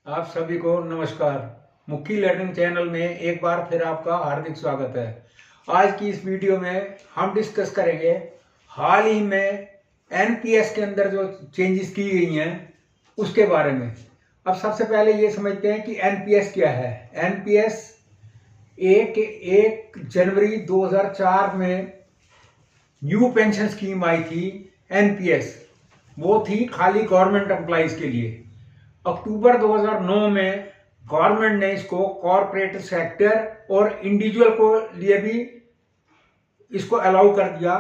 आप सभी को नमस्कार। मुखी लर्निंग चैनल में एक बार फिर आपका हार्दिक स्वागत है। आज की इस वीडियो में हम डिस्कस करेंगे हाल ही में एनपीएस के अंदर जो चेंजेस की गई हैं उसके बारे में। अब सबसे पहले ये समझते हैं कि एनपीएस क्या है। एनपीएस एक जनवरी 2004 में न्यू पेंशन स्कीम आई थी। एनपीएस वो थी खाली गवर्नमेंट एम्प्लॉइज के लिए। अक्टूबर 2009 में गवर्नमेंट ने इसको कॉरपोरेट सेक्टर और इंडिविजुअल को लिए भी इसको अलाउ कर दिया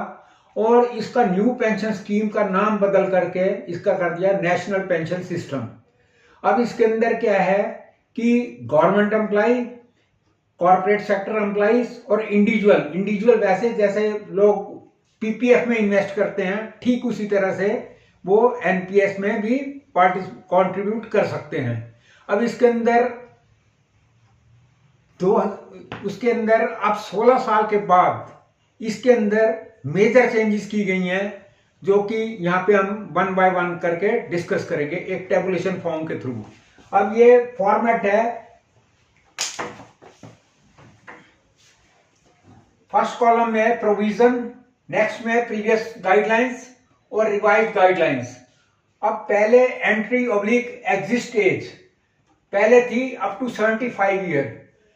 और इसका न्यू पेंशन स्कीम का नाम बदल करके इसका कर दिया नेशनल पेंशन सिस्टम। अब इसके अंदर क्या है कि government employee, corporate sector employees और इंडिविजुअल वैसे जैसे लोग पीपीएफ में इन्वेस्ट करते हैं ठीक उसी तरह से वो एनपीएस में भी कंट्रीब्यूट कर सकते हैं। अब इसके अंदर उसके अंदर अब 16 साल के बाद इसके अंदर मेजर चेंजेस की गई हैं जो कि यहाँ पे हम वन बाय वन करके डिस्कस करेंगे एक टेबुलेशन फॉर्म के थ्रू। अब ये फॉर्मेट है, फर्स्ट कॉलम में प्रोविजन, नेक्स्ट में प्रीवियस गाइडलाइंस और रिवाइज गाइडलाइंस। अब पहले एंट्री ऑब्लिक एग्जिट एज पहले थी up to 75 year.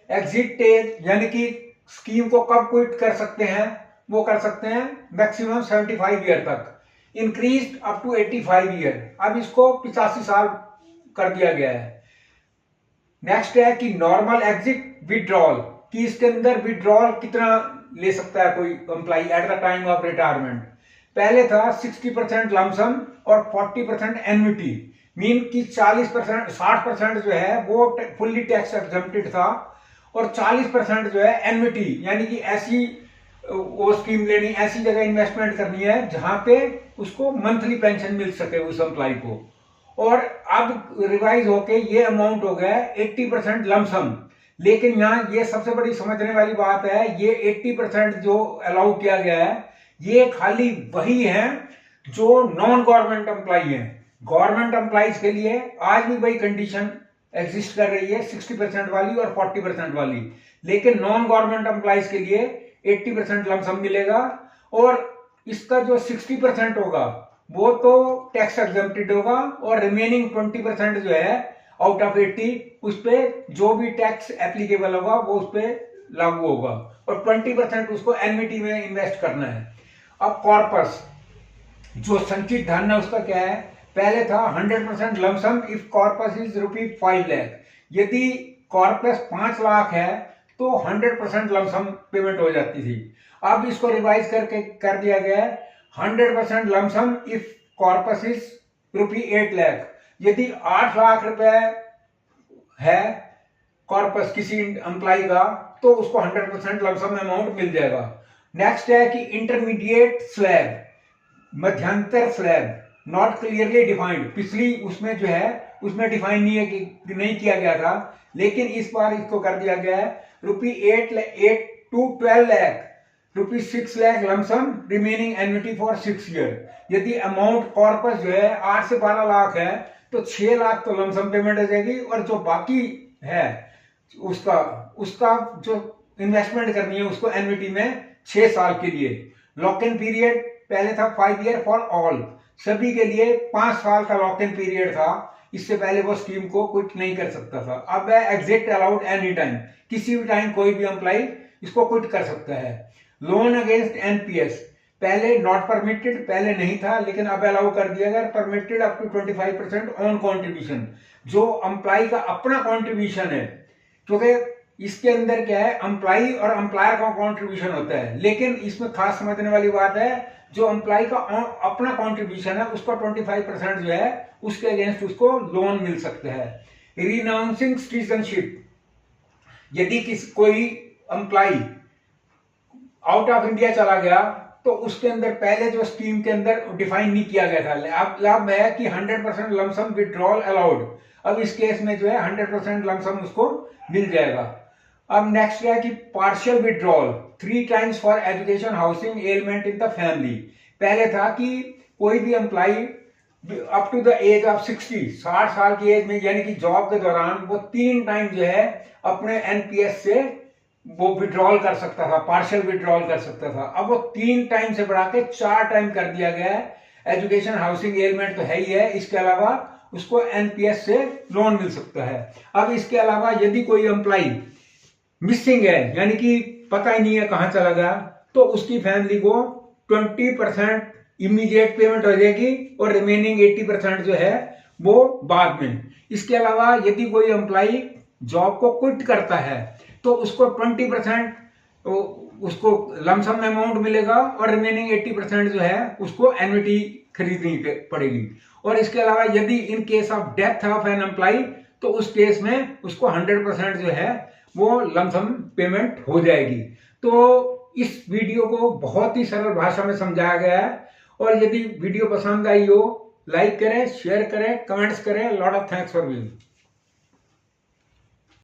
Exit age यानी कि स्कीम को कब क्विट कर सकते हैं, वो कर सकते हैं मैक्सिमम 75 ईयर तक। इंक्रीज अप टू 85 ईयर, अब इसको 85 साल कर दिया गया है। नेक्स्ट है कि नॉर्मल एग्जिट विड्रॉल, कि इसके अंदर विड्रॉल कितना ले सकता है कोई employee at the time of retirement. पहले था 60% लमसम और 40% एन्युटी, मीन कि 60% जो है वो फुल्ली टैक्स एग्जम्प्टेड था और 40% जो है एन्युटी यानी कि ऐसी वो स्कीम लेनी, ऐसी जगह इन्वेस्टमेंट करनी है जहां पे उसको मंथली पेंशन मिल सके उस एम्प्लॉय को। और अब रिवाइज होके ये अमाउंट हो गया 80% लमसम। लेकिन यहाँ ये सबसे बड़ी समझने वाली बात है, ये 80% जो अलाउ किया गया है ये खाली वही है जो नॉन गवर्नमेंट एम्प्लॉय है। गवर्नमेंट एम्प्लॉइज के लिए आज भी वही कंडीशन एग्जिस्ट कर रही है 60% वाली और 40% वाली। लेकिन नॉन गवर्नमेंट एम्प्लॉइज के लिए 80% लमसम मिलेगा और इसका जो 60% होगा वो तो टैक्स एग्जम्प्टेड होगा और रिमेनिंग 20% जो है आउट ऑफ 80 उस पर जो भी टैक्स एप्लीकेबल होगा वो उस पर लागू होगा और 20% उसको एनविटी में इन्वेस्ट करना है। अब कॉर्पस जो संचित धन है उसका क्या है, पहले था 100% lump sum if corpus is ₹5 lakh. यदि कॉर्पस 5 लाख है तो 100% लमसम पेमेंट हो जाती थी। अब इसको रिवाइज करके कर दिया गया है 100% lump sum if corpus is ₹8 lakh. यदि 8 लाख रुपए है कॉर्पस किसी एम्प्लॉय का तो उसको 100% लमसम अमाउंट मिल जाएगा। नेक्स्ट है कि इंटरमीडिएट स्लैब, मध्यांतर स्लैब नॉट क्लियरली डिफाइंड। पिछली उसमें जो है उसमें डिफाइन नहीं है कि नहीं किया गया था, लेकिन इस बार इसको कर दिया गया है ₹8 to 12 lakh, ₹6 lakh lump sum remaining annuity for 6 year. यदि अमाउंट कॉर्पस जो है 8 से 12 लाख है तो 6 लाख तो लमसम पेमेंट हो जाएगी और जो बाकी है उसका उसका जो इन्वेस्टमेंट करनी है उसको एन्युटी में 6 साल के लिए। लॉक इन पीरियड पहले था 5 ईयर फॉर ऑल, सभी के लिए 5 साल का लॉक इन पीरियड था। इससे पहले वो स्कीम को क्विट नहीं कर सकता था। अब है एग्जिट अलाउड एनी टाइम, किसी भी टाइम कोई भी एम्प्लॉय इसको क्विट कर सकता है। लोन अगेंस्ट एनपीएस पहले नॉट परमिटेड, पहले नहीं था लेकिन अब अलाउ कर दिया गया, permitted up to 25% on contribution, जो एम्प्लॉय का अपना कॉन्ट्रीब्यूशन है। क्योंकि इसके अंदर क्या है, एम्प्लॉय और एम्प्लॉयर का कॉन्ट्रीब्यूशन होता है, लेकिन इसमें खास समझने वाली बात है जो एम्प्लॉय का अपना कॉन्ट्रीब्यूशन है उसका 25% जो है उसके अगेंस्ट उसको लोन मिल सकता है। रिनाउंसिंग सिटीजनशिप, यदि कोई एम्प्लॉय आउट ऑफ इंडिया चला गया तो उसके अंदर पहले जो स्कीम के अंदर डिफाइन नहीं किया गया था। अब लाभ है कि 100% लमसम विड्रॉल अलाउड, अब इस केस में जो है 100% लमसम उसको मिल जाएगा। अब नेक्स्ट है कि partial withdrawal 3 times for education, housing, ailment in the family. पहले था कि कोई भी employee up to the age of 60, 60 साल की एज में, यानी कि जॉब के दौरान वो 3 टाइम जो है अपने एनपीएस से वो विड्रॉल कर सकता था, पार्शियल विड्रॉल कर सकता था। अब वो 3 टाइम से बढ़ा के 4 टाइम कर दिया गया है। एजुकेशन हाउसिंग एलिमेंट तो है ही है, इसके अलावा उसको एनपीएस से लोन मिल सकता है। अब इसके अलावा यदि कोई एम्प्लॉय मिसिंग है, यानी कि पता ही नहीं है कहां चला गया, तो उसकी फैमिली को 20% इमीडिएट पेमेंट हो जाएगी और रिमेनिंग 80% जो है वो बाद में। इसके अलावा यदि कोई एम्प्लॉय जॉब को क्विट करता है तो उसको 20% उसको लमसम अमाउंट मिलेगा और रिमेनिंग 80% जो है उसको एन्युटी खरीदनी पड़ेगी। और इसके अलावा यदि in case of death of an employee तो उस केस में उसको 100% जो है वो लमसम पेमेंट हो जाएगी। तो इस वीडियो को बहुत ही सरल भाषा में समझाया गया है। और यदि वीडियो पसंद आई हो, लाइक करें, शेयर करें, कमेंट्स करें। Lot of thanks for viewing.